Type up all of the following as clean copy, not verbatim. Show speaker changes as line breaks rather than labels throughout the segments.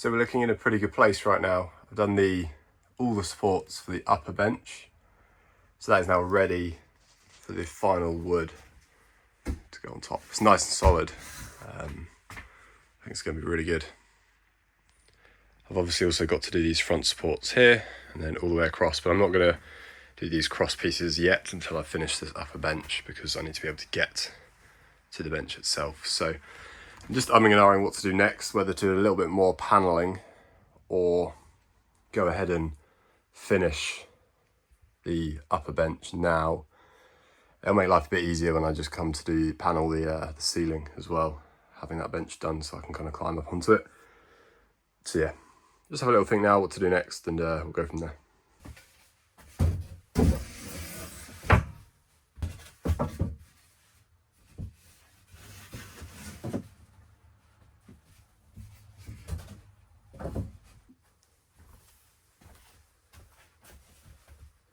So we're looking in a pretty good place right now. I've done all the supports for the upper bench. So that is now ready for the final wood to go on top. It's nice and solid. I think it's going to be really good. I've obviously also got to do these front supports here and then all the way across, but I'm not going to do these cross pieces yet until I finish this upper bench because I need to be able to get to the bench itself. So I'm just umming and ahhing what to do next, whether to do a little bit more paneling or go ahead and finish the upper bench now. It'll make life a bit easier when I just come to do panel the ceiling as well, having that bench done so I can kind of climb up onto it. So yeah, just have a little think now what to do next and we'll go from there.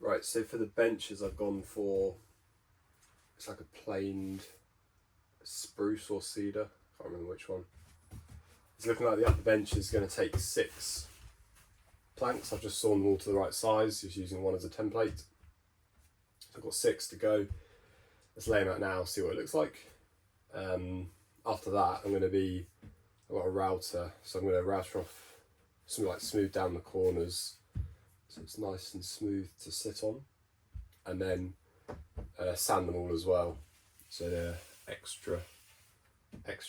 Right, so for the benches I've gone for, it's like a planed spruce or cedar, can't remember which one. It's looking like the upper bench is going to take 6 planks. I've just sawn them all to the right size, just using one as a template. So I've got 6 to go. Let's lay them out now, see what it looks like. After that, I've got a router, so I'm going to router off, smooth down the corners so it's nice and smooth to sit on, and then sand them all as well, so they're extra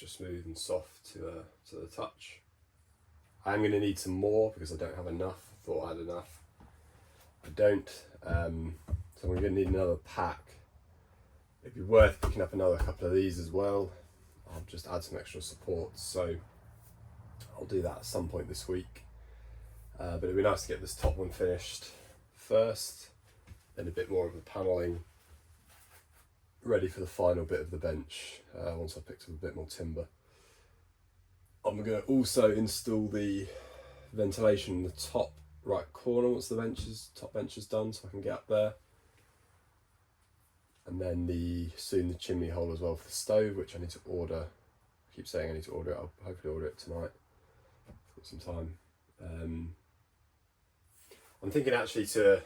smooth and soft to the touch. I'm going to need some more because I don't have enough. I thought I had enough. I don't, so I'm going to need another pack. It'd be worth picking up another couple of these as well. I'll just add some extra support, so I'll do that at some point this week. But it'd be nice to get this top one finished first, then a bit more of the panelling ready for the final bit of the bench once I've picked up a bit more timber. I'm going to also install the ventilation in the top right corner once the top bench is done, so I can get up there. And then soon the chimney hole as well for the stove, which I need to order. I keep saying I need to order it. I'll hopefully order it tonight. I've got some time. I'm thinking actually to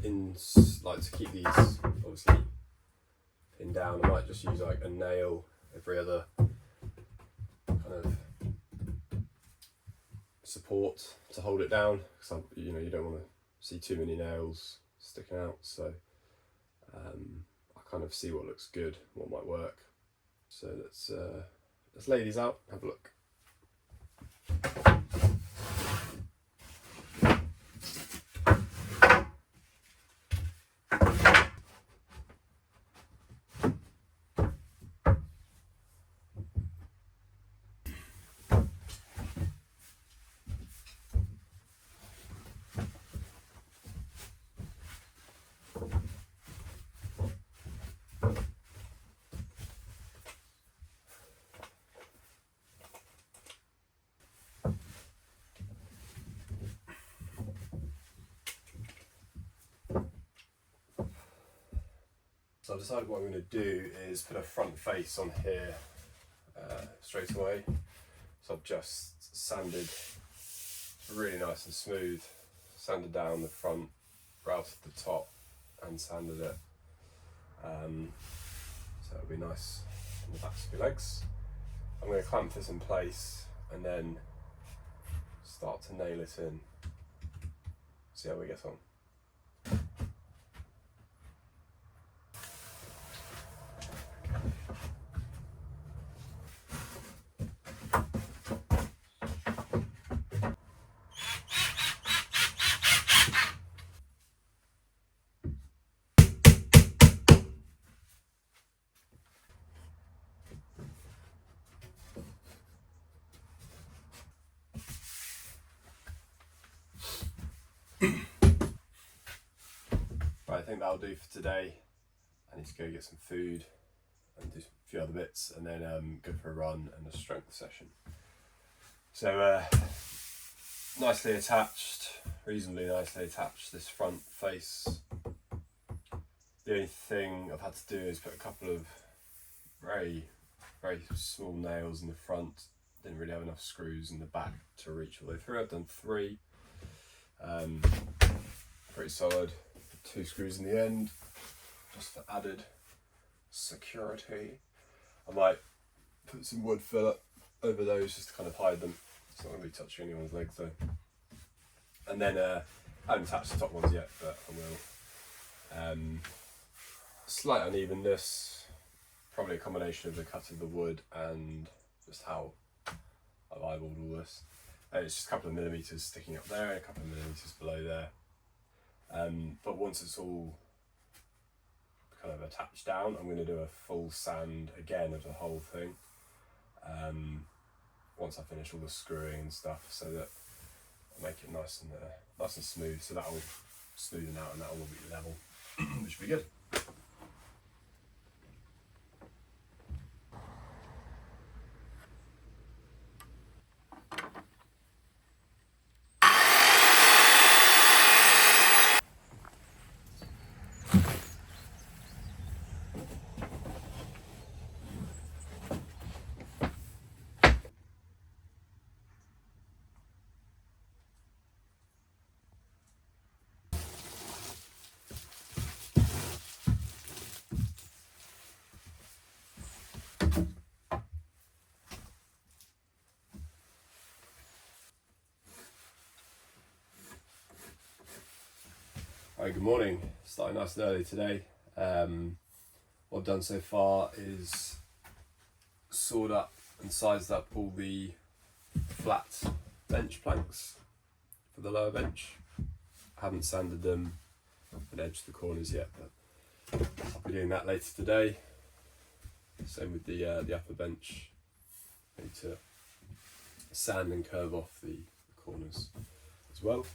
keep these obviously pinned down. I might just use like a nail every other kind of support to hold it down, because you don't want to see too many nails sticking out. So I kind of see what looks good, what might work. So let's lay these out, have a look. So I've decided what I'm going to do is put a front face on here straight away. So I've just sanded really nice and smooth, sanded down the front, routed the top and sanded it. So it'll be nice on the backs of your legs. I'm going to clamp this in place and then start to nail it in. See how we get on. Right, I think that'll do for today. I need to go get some food and do a few other bits, and then go for a run and a strength session. So nicely attached, reasonably nicely attached, this front face. The only thing I've had to do is put a couple of very, very small nails in the front didn't really have enough screws in the back to reach all the way through. I've done 3, pretty solid. 2 screws in the end, just for added security. I might put some wood filler over those just to kind of hide them. It's not going to be touching anyone's legs though. And then I haven't attached the top ones yet, but I will. Slight unevenness, probably a combination of the cut of the wood and just how I've eyeballed all this. And it's just a couple of millimetres sticking up there and a couple of millimetres below there. But once it's all kind of attached down, I'm going to do a full sand again of the whole thing. Once I finish all the screwing and stuff, so that I'll make it nice and smooth. So that will smoothen out and that will be level, which will be good. Alright, good morning. Starting nice and early today. What I've done so far is sawed up and sized up all the flat bench planks for the lower bench. I haven't sanded them and edged the corners yet, but I'll be doing that later today. Same with the upper bench. I need to sand and curve off the corners as well.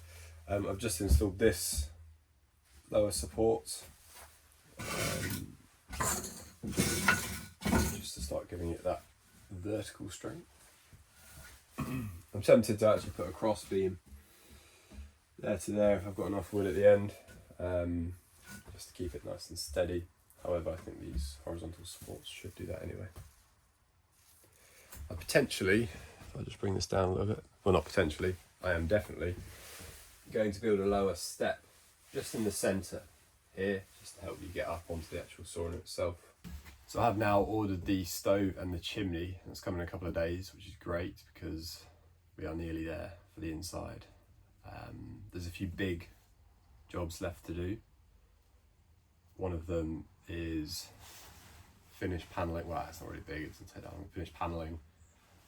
I've just installed this lower support just to start giving it that vertical strength. I'm tempted to actually put a cross beam there to there if I've got enough wood at the end, just to keep it nice and steady. However, I think these horizontal supports should do that anyway. Potentially, if I just bring this down a little bit, well, not potentially, I am definitely going to build a lower step just in the centre here, just to help you get up onto the actual sauna itself. So I have now ordered the stove and the chimney. It's coming in a couple of days, which is great because we are nearly there for the inside. There's a few big jobs left to do. One of them is finish panelling. Well, it's not really big, it's gonna take that long. Finish panelling,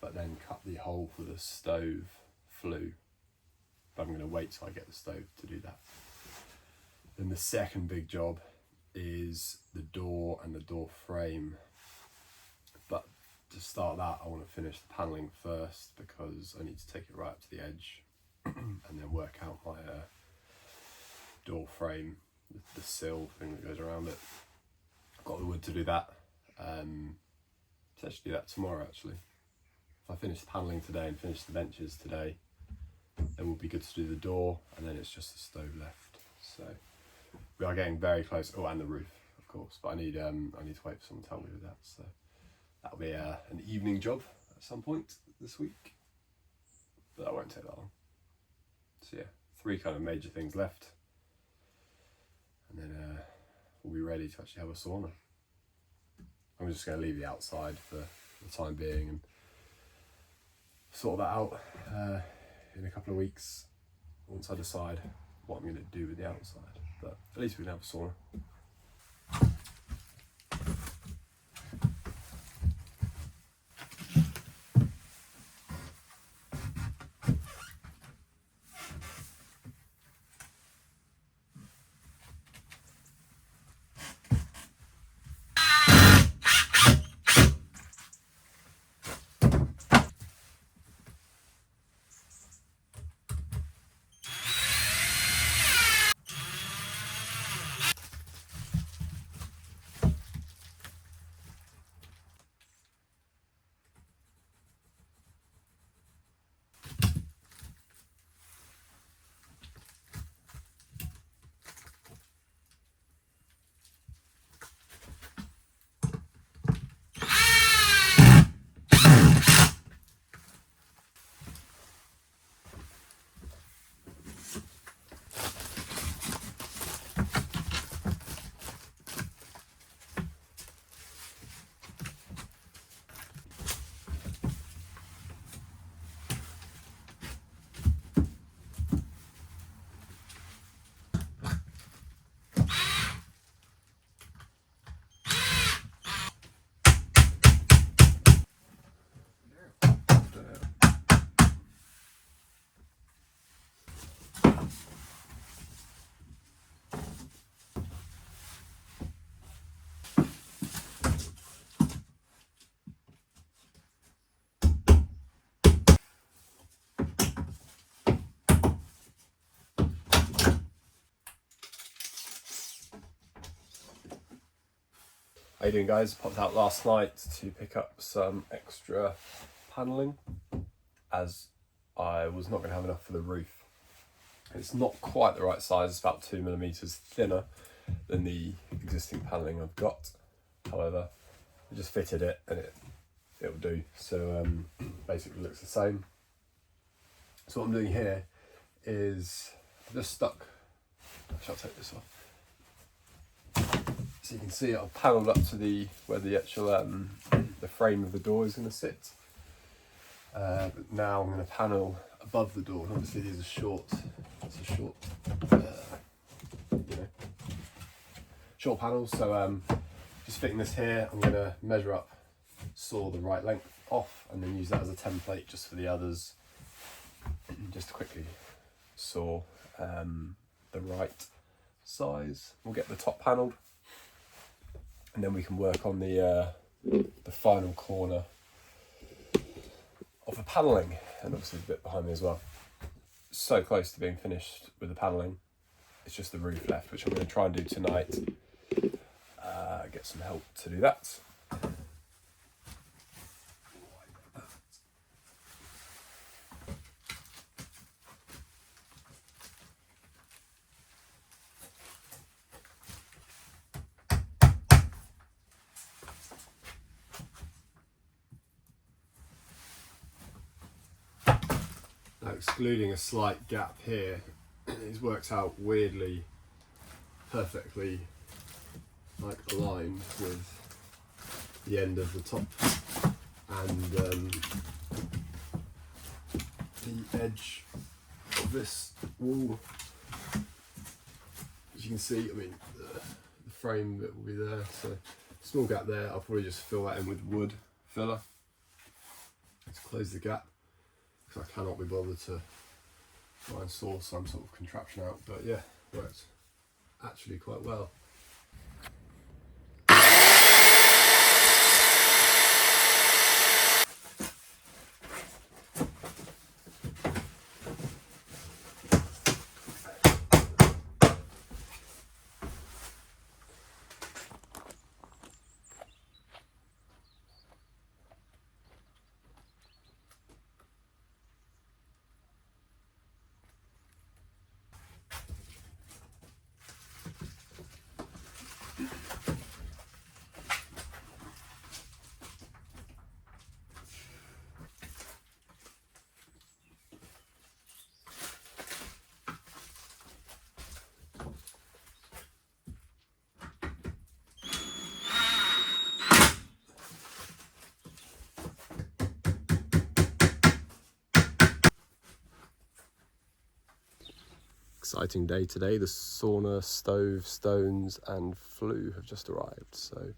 but then cut the hole for the stove flue. But I'm going to wait till I get the stove to do that. Then the second big job is the door and the door frame. But to start that, I want to finish the panelling first because I need to take it right up to the edge and then work out my door frame, the sill thing that goes around it. I've got the wood to do that. Potentially do that tomorrow actually. If I finish the panelling today and finish the benches today, then we'll be good to do the door, and then it's just the stove left. So we are getting very close. Oh, and the roof, of course. But I need to wait for someone to help me with that. So that'll be an evening job at some point this week. But that won't take that long. So yeah, 3 kind of major things left, and then we'll be ready to actually have a sauna. I'm just going to leave the outside for the time being and sort that out in a couple of weeks once I decide what I'm going to do with the outside. But at least we can have a sauna. How you doing, guys? Popped out last night to pick up some extra panelling as I was not going to have enough for the roof. It's not quite the right size, it's about 2mm thinner than the existing panelling I've got. However, I just fitted it and it'll do. So basically looks the same. So what I'm doing here is I've just stuck, actually I'll take this off. So you can see I've panelled up to where the actual the frame of the door is going to sit. But now I'm going to panel above the door. And obviously these are short. It's a short, short panels. So just fitting this here, I'm going to measure up, saw the right length off, and then use that as a template just for the others. Just to quickly saw the right size. We'll get the top panelled. And then we can work on the final corner of the panelling, and obviously the bit behind me as well. So close to being finished with the panelling. It's just the roof left, which I'm going to try and do tonight. Get some help to do that. Now, excluding a slight gap here, it's worked out weirdly perfectly aligned with the end of the top and the edge of this wall. As you can see, I mean, the frame bit will be there, so small gap there. I'll probably just fill that in with wood filler to close the gap, because I cannot be bothered to try and saw some sort of contraption out. But yeah, works actually quite well. Exciting day today. The sauna, stove, stones and flue have just arrived, so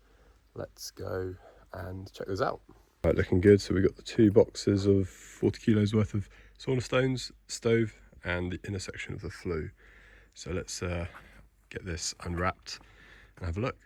let's go and check those out. Right, looking good. So we've got the 2 boxes of 40 kilos worth of sauna stones, stove and the inner section of the flue. So let's get this unwrapped and have a look.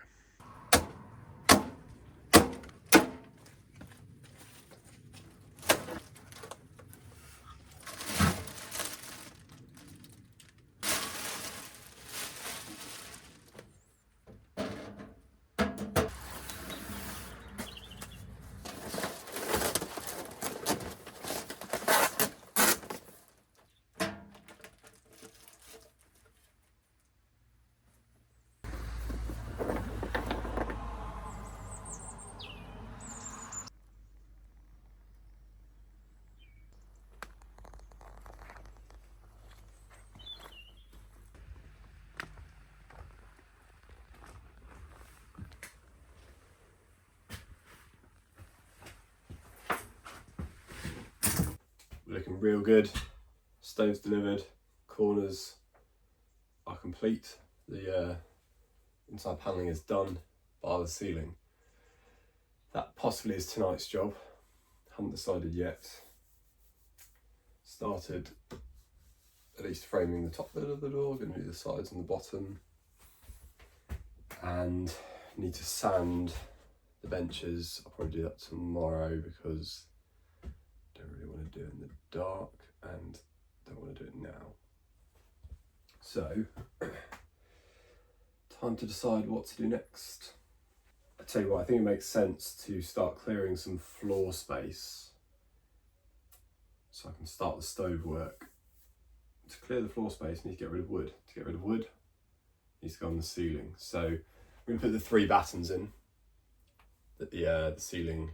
Looking real good. Stoves delivered, corners are complete. The inside panelling is done, bar the ceiling. That possibly is tonight's job. Haven't decided yet. Started at least framing the top bit of the door, going to do the sides and the bottom. And need to sand the benches. I'll probably do that tomorrow because I don't really want to do it in the dark and don't want to do it now. So, time to decide what to do next. I tell you what, I think it makes sense to start clearing some floor space so I can start the stove work. To clear the floor space, I need to get rid of wood. To get rid of wood, it needs to go on the ceiling. So I'm going to put the 3 battens in that the ceiling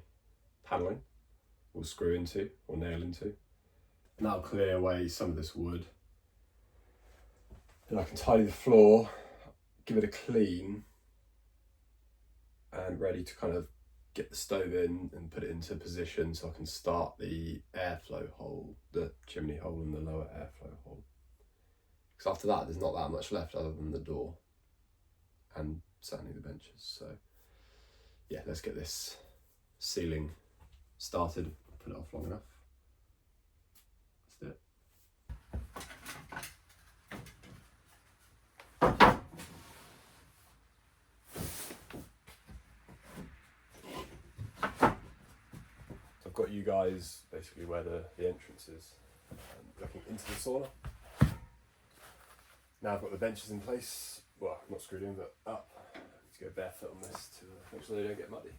panelling will screw into or nail into. And that'll clear away some of this wood. Then I can tidy the floor, give it a clean, and ready to kind of get the stove in and put it into position so I can start the airflow hole, the chimney hole and the lower airflow hole. Because after that, there's not that much left other than the door and certainly the benches. So yeah, let's get this ceiling started, put it off long enough. Let's do it. So I've got you guys basically where the entrance is, looking into the sauna. Now I've got the benches in place, well, not screwed in, but up. I need to go barefoot on this to make sure they don't get muddy.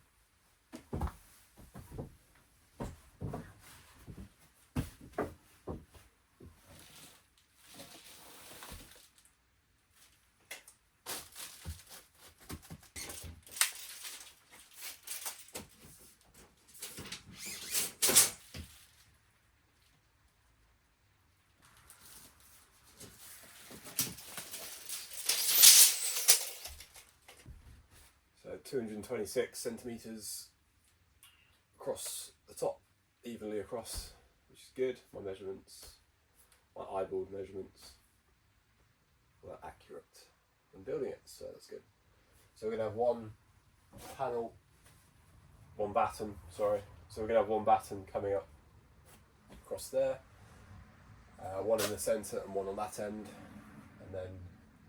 So 226 centimetres across the top, evenly across, which is good. My measurements, my eyeballed measurements were accurate when building it, so that's good. So we're going to have one batten, sorry. So we're going to have one batten coming up across there, one in the centre and one on that end, and then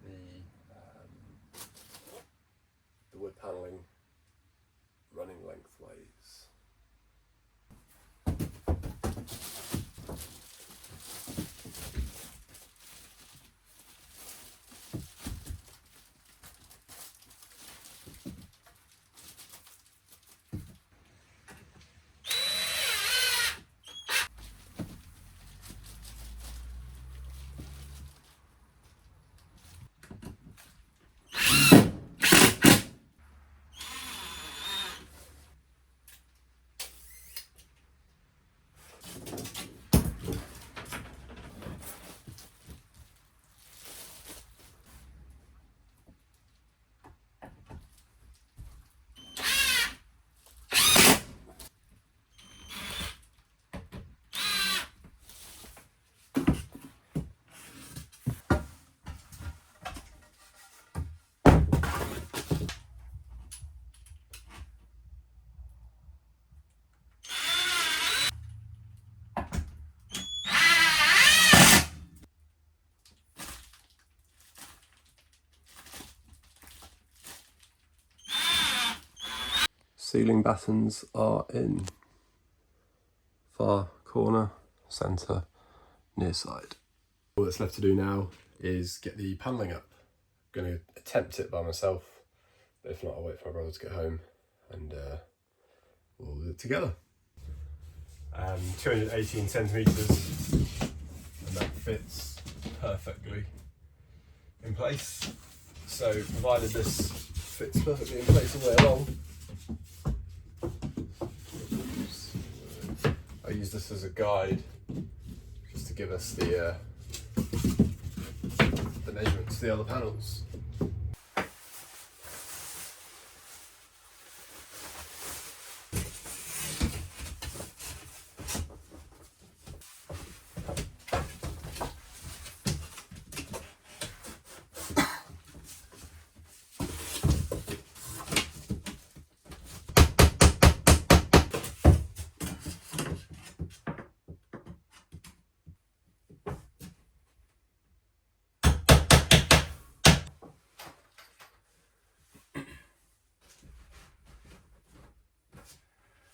the wood panelling running lengthways. Ceiling battens are in. Far corner, centre, near side. All that's left to do now is get the panelling up. I'm going to attempt it by myself, but if not, I'll wait for my brother to get home and we'll do it together. 218 centimetres, and that fits perfectly in place. So provided this fits perfectly in place all the way along, I use this as a guide just to give us the measurements for the other panels.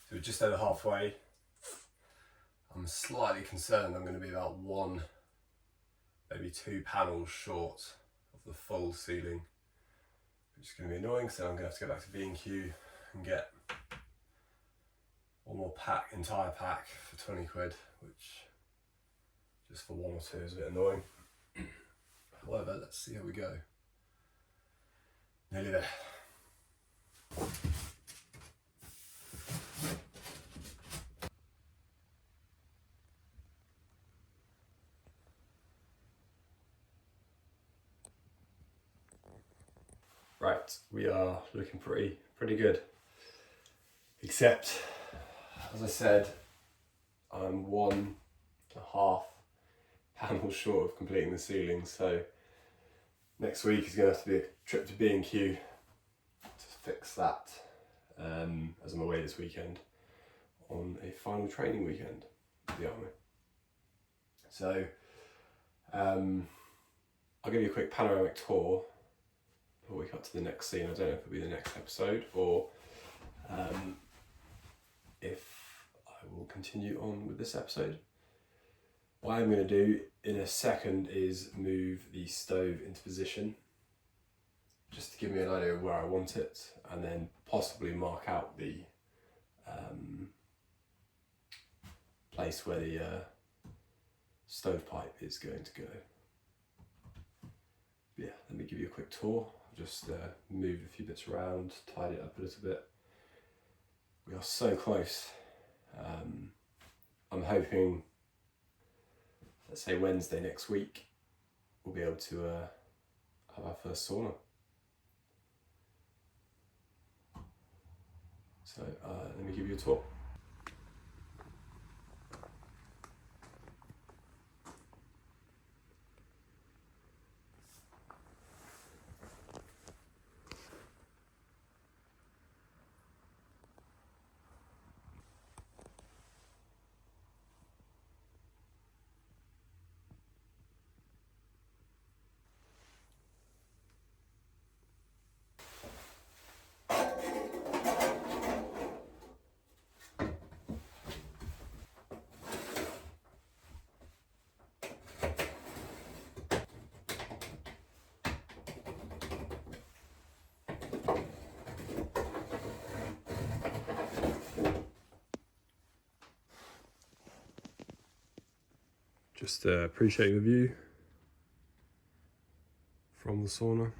So we're just over halfway. I'm slightly concerned I'm going to be about 1, maybe 2 panels short of the full ceiling, which is going to be annoying, so I'm going to have to go back to B&Q, and get one more pack, entire pack for 20 quid, which just for one or two is a bit annoying. However, let's see how we go. Nearly there. Right, we are looking pretty good. Except, as I said, I'm 1.5 panels short of completing the ceiling, so next week is going to have to be a trip to B&Q to fix that, as I'm away this weekend on a final training weekend for the army. So I'll give you a quick panoramic tour before we cut to the next scene. I don't know if it'll be the next episode or if I will continue on with this episode. What I'm going to do in a second is move the stove into position, just to give me an idea of where I want it, and then possibly mark out the place where the stovepipe is going to go. Yeah, let me give you a quick tour. I'll just move a few bits around, tidy it up a little bit. We are so close. I'm hoping, let's say Wednesday next week, we'll be able to have our first sauna. So let me give you a tour. Just appreciating the view from the sauna.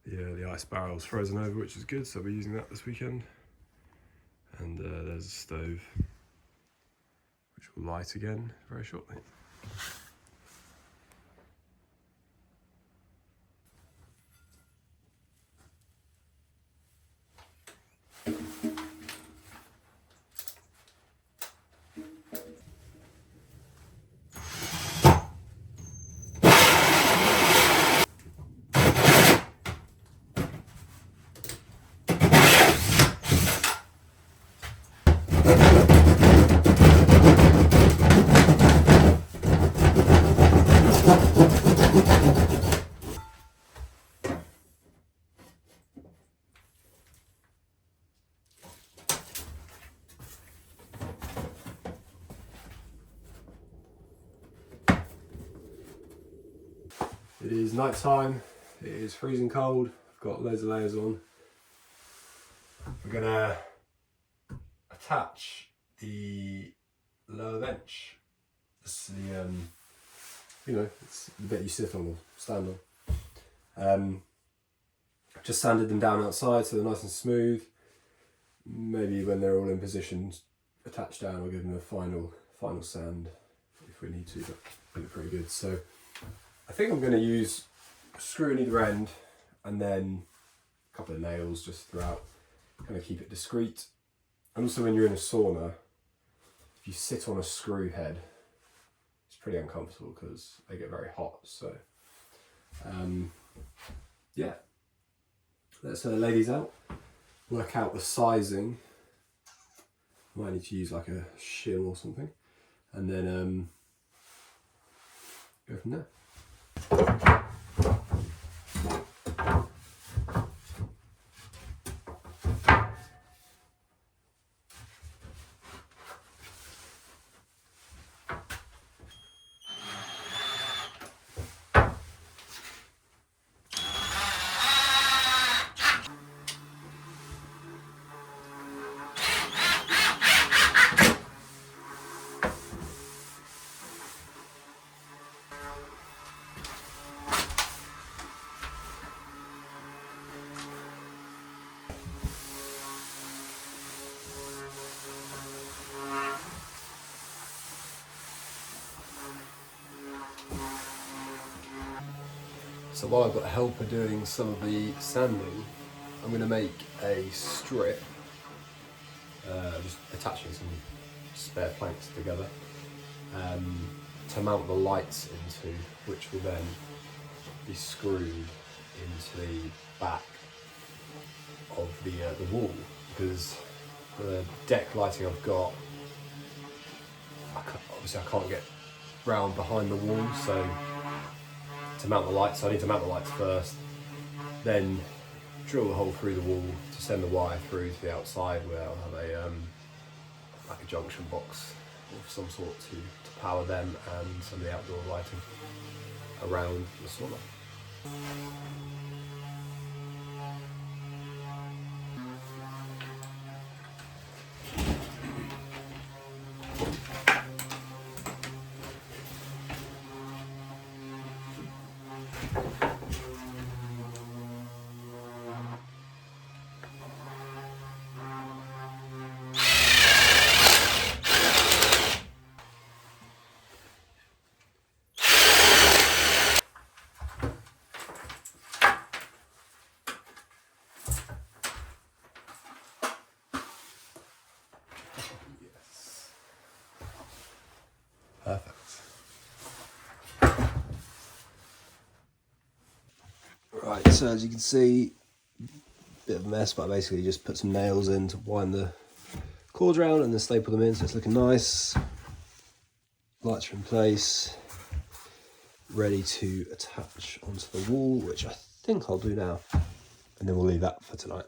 The ice barrel's frozen over, which is good, so we're using that this weekend. And there's a stove, which will light again very shortly. It is night time, it is freezing cold, I've got loads of layers on. We're going to attach the lower bench. It's the, it's the bit you sit on or stand on. I've just sanded them down outside so they're nice and smooth. Maybe when they're all in position, attached down, I'll give them a final sand if we need to, but they look pretty good. So I think I'm going to use a screw in either end and then a couple of nails just throughout, kind of keep it discreet. And also when you're in a sauna, if you sit on a screw head, it's pretty uncomfortable because they get very hot. So yeah, let's lay these out, work out the sizing. Might need to use like a shim or something, and then go from there. So while I've got a helper doing some of the sanding, I'm going to make a strip, just attaching some spare planks together to mount the lights into, which will then be screwed into the back of the wall, because the deck lighting I've got, obviously I can't get round behind the wall, so to mount the lights, I need to mount the lights first, then drill the hole through the wall to send the wire through to the outside, where I'll have a like a junction box of some sort to power them and some of the outdoor lighting around the sauna. Perfect. Right, so as you can see, bit of a mess, but I basically just put some nails in to wind the cords around and then staple them in, so it's looking nice. Lights are in place, ready to attach onto the wall, which I think I'll do now, and then we'll leave that for tonight.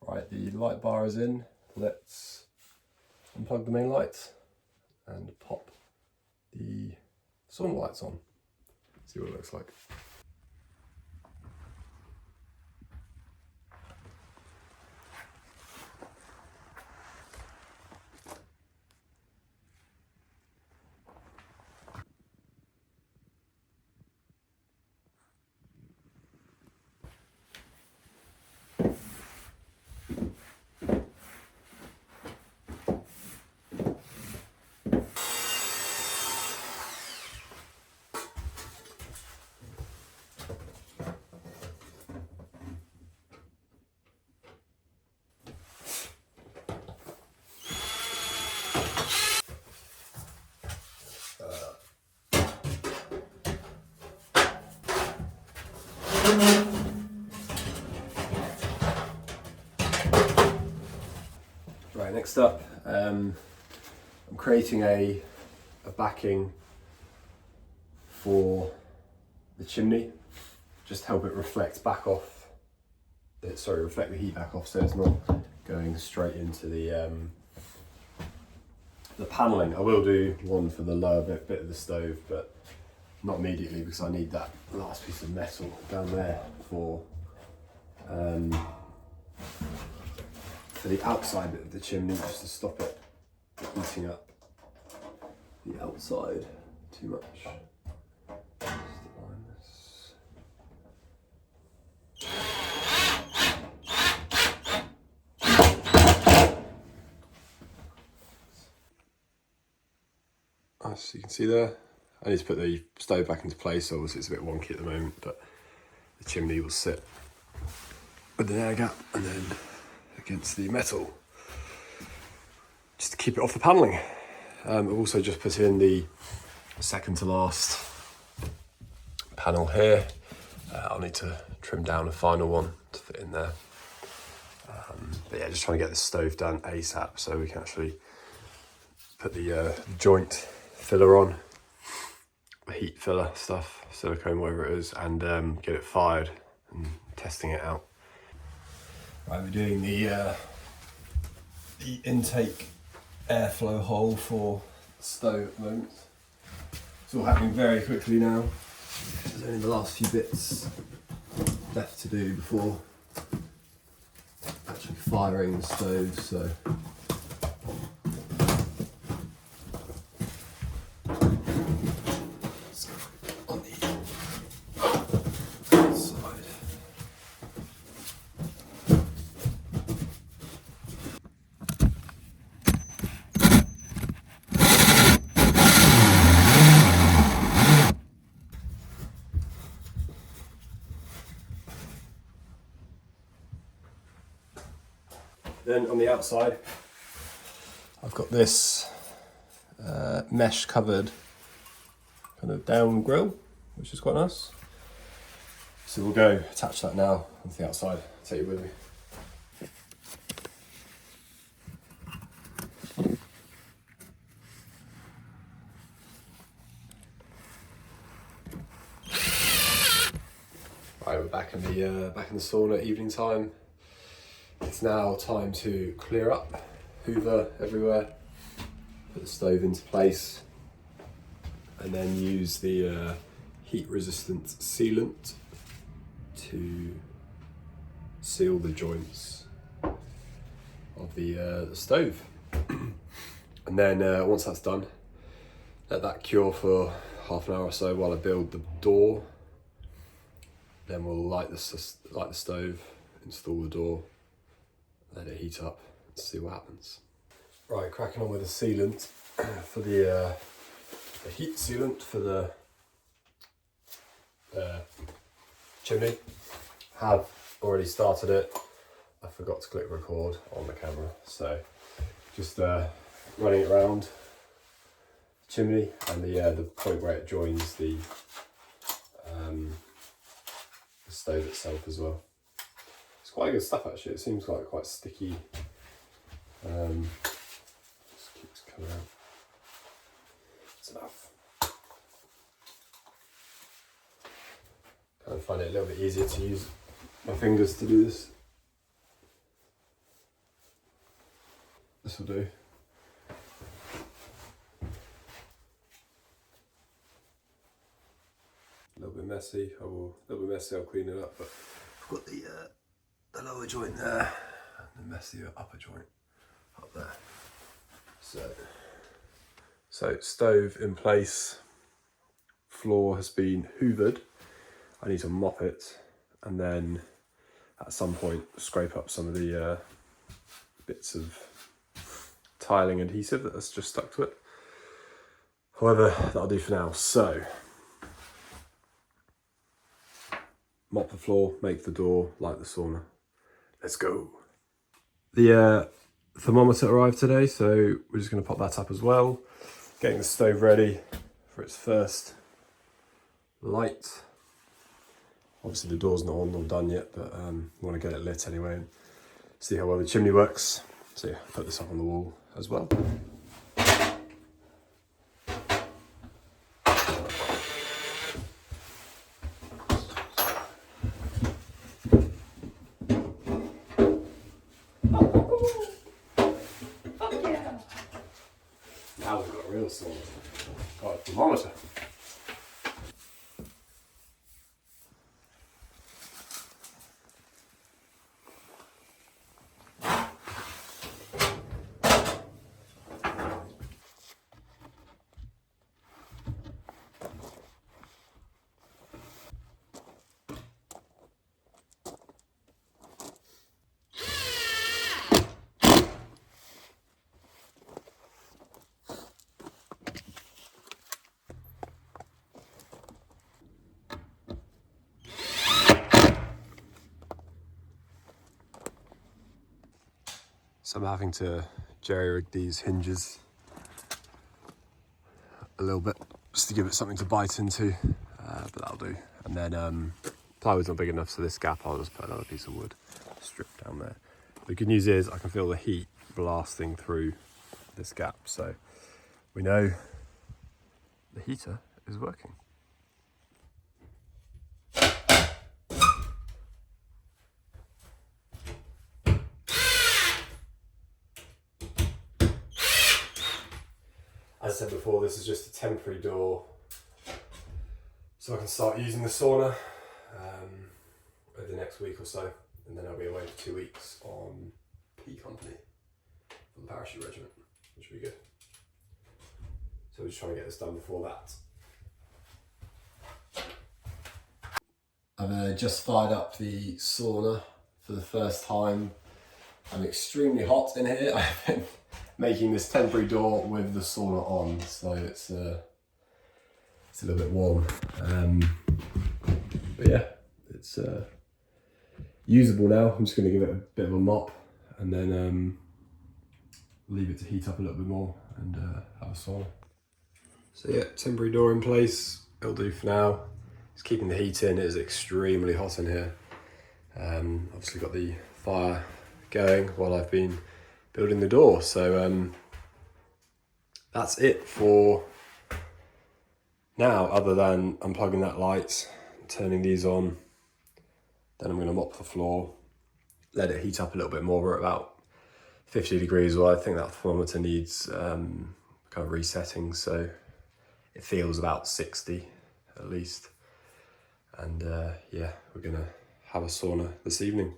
Right, the light bar is in. Let's unplug the main light and pop the sauna lights on. See what it looks like. Right, next up, I'm creating a backing for the chimney, just to help it reflect back off, reflect the heat back off, so it's not going straight into the panelling. I will do one for the lower bit of the stove, but not immediately, because I need that last piece of metal down there for the outside bit of the chimney, just to stop it heating up the outside too much. Just align this. As you can see there, I need to put the stove back into place, so obviously it's a bit wonky at the moment, but the chimney will sit with an air gap and then against the metal, just to keep it off the panelling. I've also just put in the second to last panel here. I'll need to trim down a final one to fit in there. But yeah, just trying to get this stove done ASAP so we can actually put the joint filler on, the heat filler stuff, silicone, whatever it is, and get it fired and testing it out. Right, we're doing the intake airflow hole for the stove at the moment. It's all happening very quickly now. There's only the last few bits left to do before actually firing the stove, so Then on the outside, I've got this mesh covered kind of down grill, which is quite nice. So we'll go attach that now onto the outside. Take it with me. Right, we're back in the sauna, evening time. It's now time to clear up, hoover everywhere, put the stove into place, and then use the heat resistant sealant to seal the joints of the stove. And then once that's done, let that cure for half an hour or so while I build the door. Then we'll light the stove, install the door, let it heat up, and see what happens. Right, cracking on with the sealant for the heat sealant for the chimney. Have already started it. I forgot to click record on the camera, so just running it around the chimney and the point where it joins the stove itself as well. It's quite good stuff actually. It seems like quite sticky. Just keeps coming out. It's enough. Kind of find it a little bit easier to use my fingers to do this. This will do. A little bit messy. I'll clean it up. But I've got the lower joint there, and the messier upper joint up there. So stove in place. Floor has been hoovered. I need to mop it, and then at some point scrape up some of the bits of tiling adhesive that's just stuck to it. However, that'll do for now. So mop the floor, make the door, light the sauna. Let's go. The thermometer arrived today, so we're just going to pop that up as well. Getting the stove ready for its first light. Obviously the door's not on or done yet, but we want to get it lit anyway and see how well the chimney works. So yeah, put this up on the wall as well. Now we've got a real sauna. Got a thermometer. So I'm having to jerry-rig these hinges a little bit just to give it something to bite into, but that'll do. And then plywood's not big enough, so this gap I'll just put another piece of wood strip down there. The good news is I can feel the heat blasting through this gap, so we know the heater is working. As I said before, this is just a temporary door, so I can start using the sauna over the next week or so, and then I'll be away for 2 weeks on P Company for the parachute regiment, which will be good. So we're just trying to get this done before that. I've just fired up the sauna for the first time. I'm extremely hot in here. I've been making this temporary door with the sauna on, so it's a little bit warm. But yeah, it's usable now. I'm just going to give it a bit of a mop and then leave it to heat up a little bit more and have a sauna. So yeah, temporary door in place, it'll do for now. It's keeping the heat in. It is extremely hot in here. Obviously got the fire going while I've been building the door. So that's it for now, other than unplugging that light, turning these on. Then I'm going to mop the floor, let it heat up a little bit more. We're at about 50 degrees. Well, I think that thermometer needs kind of resetting, so it feels about 60 at least. And yeah, we're going to have a sauna this evening.